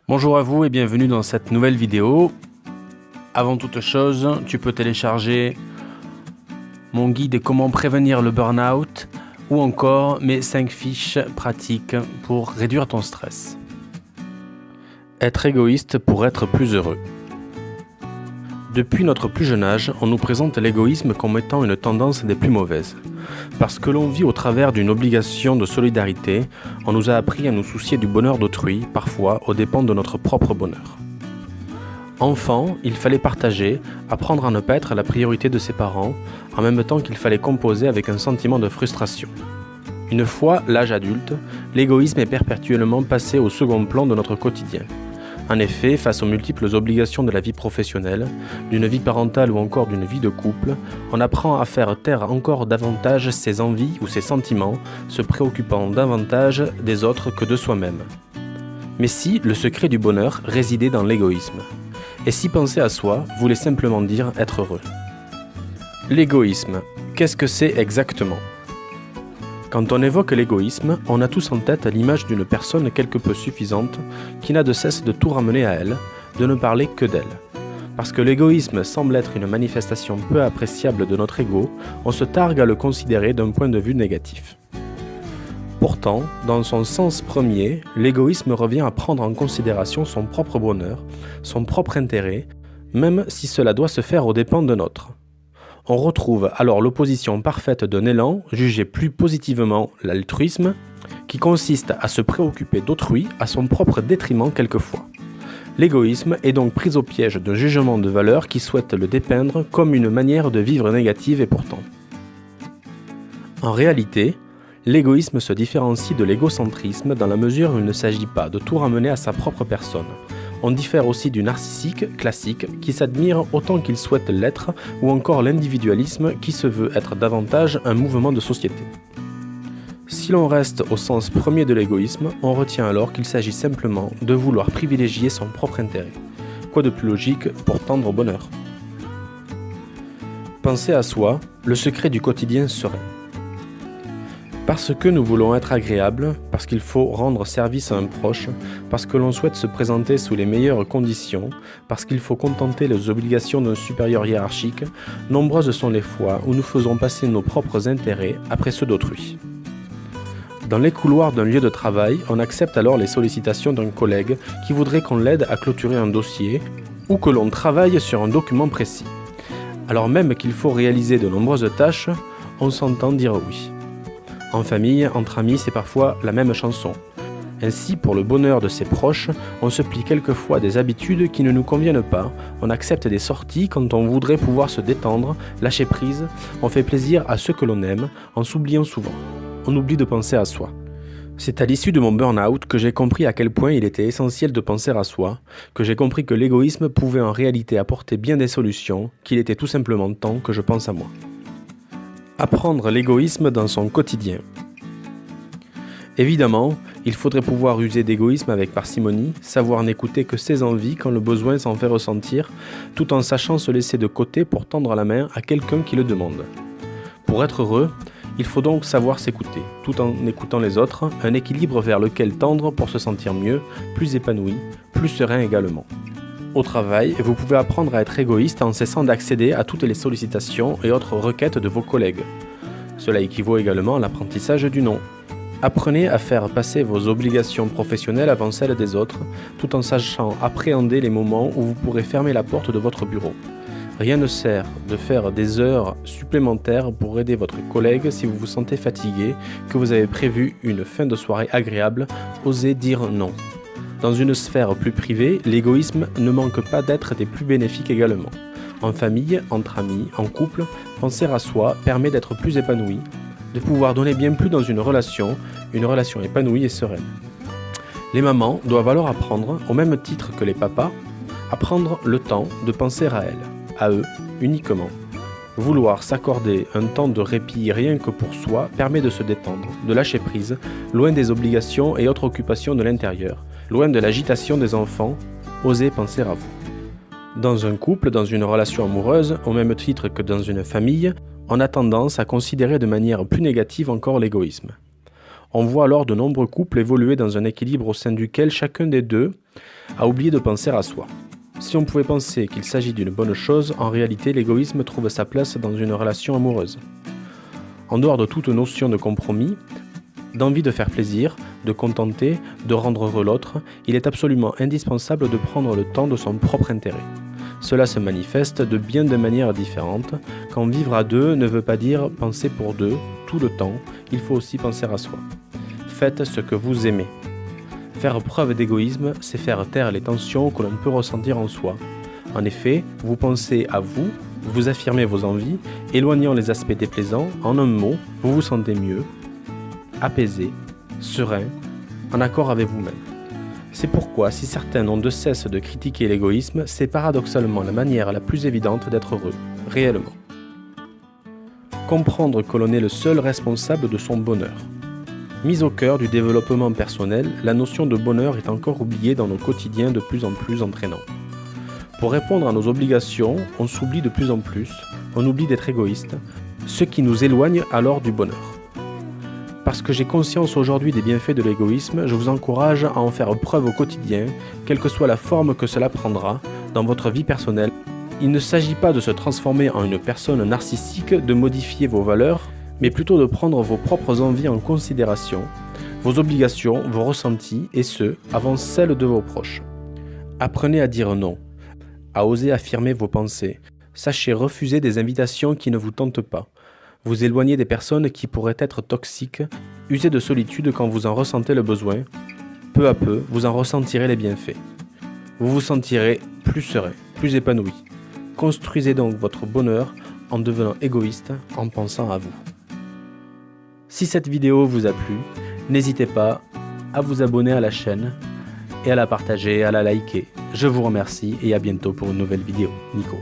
Bonjour à vous et bienvenue dans cette nouvelle vidéo. Avant toute chose, tu peux télécharger mon guide comment prévenir le burn-out ou encore mes 5 fiches pratiques pour réduire ton stress. Être égoïste pour être plus heureux. Depuis notre plus jeune âge, on nous présente l'égoïsme comme étant une tendance des plus mauvaises. Parce que l'on vit au travers d'une obligation de solidarité, on nous a appris à nous soucier du bonheur d'autrui, parfois aux dépens de notre propre bonheur. Enfant, il fallait partager, apprendre à ne pas être la priorité de ses parents, en même temps qu'il fallait composer avec un sentiment de frustration. Une fois l'âge adulte, l'égoïsme est perpétuellement passé au second plan de notre quotidien. En effet, face aux multiples obligations de la vie professionnelle, d'une vie parentale ou encore d'une vie de couple, on apprend à faire taire encore davantage ses envies ou ses sentiments, se préoccupant davantage des autres que de soi-même. Mais si le secret du bonheur résidait dans l'égoïsme? Et si penser à soi voulait simplement dire être heureux? L'égoïsme, qu'est-ce que c'est exactement? Quand on évoque l'égoïsme, on a tous en tête l'image d'une personne quelque peu suffisante qui n'a de cesse de tout ramener à elle, de ne parler que d'elle. Parce que l'égoïsme semble être une manifestation peu appréciable de notre ego, on se targue à le considérer d'un point de vue négatif. Pourtant, dans son sens premier, l'égoïsme revient à prendre en considération son propre bonheur, son propre intérêt, même si cela doit se faire aux dépens d'un autre. On retrouve alors l'opposition parfaite d'un élan jugé plus positivement l'altruisme, qui consiste à se préoccuper d'autrui à son propre détriment quelquefois. L'égoïsme est donc pris au piège d'un jugement de valeur qui souhaite le dépeindre comme une manière de vivre négative et pourtant. En réalité, l'égoïsme se différencie de l'égocentrisme dans la mesure où il ne s'agit pas de tout ramener à sa propre personne. On diffère aussi du narcissique classique qui s'admire autant qu'il souhaite l'être ou encore l'individualisme qui se veut être davantage un mouvement de société. Si l'on reste au sens premier de l'égoïsme, on retient alors qu'il s'agit simplement de vouloir privilégier son propre intérêt. Quoi de plus logique pour tendre au bonheur? Penser à soi, le secret du quotidien serein. Parce que nous voulons être agréables, parce qu'il faut rendre service à un proche, parce que l'on souhaite se présenter sous les meilleures conditions, parce qu'il faut contenter les obligations d'un supérieur hiérarchique, nombreuses sont les fois où nous faisons passer nos propres intérêts après ceux d'autrui. Dans les couloirs d'un lieu de travail, on accepte alors les sollicitations d'un collègue qui voudrait qu'on l'aide à clôturer un dossier ou que l'on travaille sur un document précis. Alors même qu'il faut réaliser de nombreuses tâches, on s'entend dire oui. En famille, entre amis, c'est parfois la même chanson. Ainsi, pour le bonheur de ses proches, on se plie quelquefois des habitudes qui ne nous conviennent pas, on accepte des sorties quand on voudrait pouvoir se détendre, lâcher prise, on fait plaisir à ceux que l'on aime, en s'oubliant souvent. On oublie de penser à soi. C'est à l'issue de mon burn-out que j'ai compris à quel point il était essentiel de penser à soi, que j'ai compris que l'égoïsme pouvait en réalité apporter bien des solutions, qu'il était tout simplement temps que je pense à moi. Apprendre l'égoïsme dans son quotidien. Évidemment, il faudrait pouvoir user d'égoïsme avec parcimonie, savoir n'écouter que ses envies quand le besoin s'en fait ressentir, tout en sachant se laisser de côté pour tendre la main à quelqu'un qui le demande. Pour être heureux, il faut donc savoir s'écouter, tout en écoutant les autres, un équilibre vers lequel tendre pour se sentir mieux, plus épanoui, plus serein également. Au travail, vous pouvez apprendre à être égoïste en cessant d'accéder à toutes les sollicitations et autres requêtes de vos collègues. Cela équivaut également à l'apprentissage du non. Apprenez à faire passer vos obligations professionnelles avant celles des autres, tout en sachant appréhender les moments où vous pourrez fermer la porte de votre bureau. Rien ne sert de faire des heures supplémentaires pour aider votre collègue si vous vous sentez fatigué, que vous avez prévu une fin de soirée agréable, osez dire non. Dans une sphère plus privée, l'égoïsme ne manque pas d'être des plus bénéfiques également. En famille, entre amis, en couple, penser à soi permet d'être plus épanoui, de pouvoir donner bien plus dans une relation épanouie et sereine. Les mamans doivent alors apprendre, au même titre que les papas, à prendre le temps de penser à elles, à eux, uniquement. Vouloir s'accorder un temps de répit rien que pour soi permet de se détendre, de lâcher prise, loin des obligations et autres occupations de l'intérieur, loin de l'agitation des enfants, osez penser à vous. Dans un couple, dans une relation amoureuse, au même titre que dans une famille, on a tendance à considérer de manière plus négative encore l'égoïsme. On voit alors de nombreux couples évoluer dans un équilibre au sein duquel chacun des deux a oublié de penser à soi. Si on pouvait penser qu'il s'agit d'une bonne chose, en réalité l'égoïsme trouve sa place dans une relation amoureuse. En dehors de toute notion de compromis, d'envie de faire plaisir, de contenter, de rendre heureux l'autre, il est absolument indispensable de prendre le temps de son propre intérêt. Cela se manifeste de bien de manières différentes, quand vivre à deux ne veut pas dire penser pour deux tout le temps, il faut aussi penser à soi. Faites ce que vous aimez. Faire preuve d'égoïsme, c'est faire taire les tensions que l'on peut ressentir en soi. En effet, vous pensez à vous, vous affirmez vos envies, éloignant les aspects déplaisants, en un mot, vous vous sentez mieux, apaisé, serein, en accord avec vous-même. C'est pourquoi, si certains n'ont de cesse de critiquer l'égoïsme, c'est paradoxalement la manière la plus évidente d'être heureux, réellement. Comprendre que l'on est le seul responsable de son bonheur. Mise au cœur du développement personnel, la notion de bonheur est encore oubliée dans nos quotidiens de plus en plus entraînants. Pour répondre à nos obligations, on s'oublie de plus en plus, on oublie d'être égoïste, ce qui nous éloigne alors du bonheur. Parce que j'ai conscience aujourd'hui des bienfaits de l'égoïsme, je vous encourage à en faire preuve au quotidien, quelle que soit la forme que cela prendra dans votre vie personnelle. Il ne s'agit pas de se transformer en une personne narcissique, de modifier vos valeurs, mais plutôt de prendre vos propres envies en considération, vos obligations, vos ressentis, et ce, avant celles de vos proches. Apprenez à dire non, à oser affirmer vos pensées, sachez refuser des invitations qui ne vous tentent pas. Vous éloignez des personnes qui pourraient être toxiques, usez de solitude quand vous en ressentez le besoin. Peu à peu, vous en ressentirez les bienfaits. Vous vous sentirez plus serein, plus épanoui. Construisez donc votre bonheur en devenant égoïste, en pensant à vous. Si cette vidéo vous a plu, n'hésitez pas à vous abonner à la chaîne et à la partager, à la liker. Je vous remercie et à bientôt pour une nouvelle vidéo. Nico.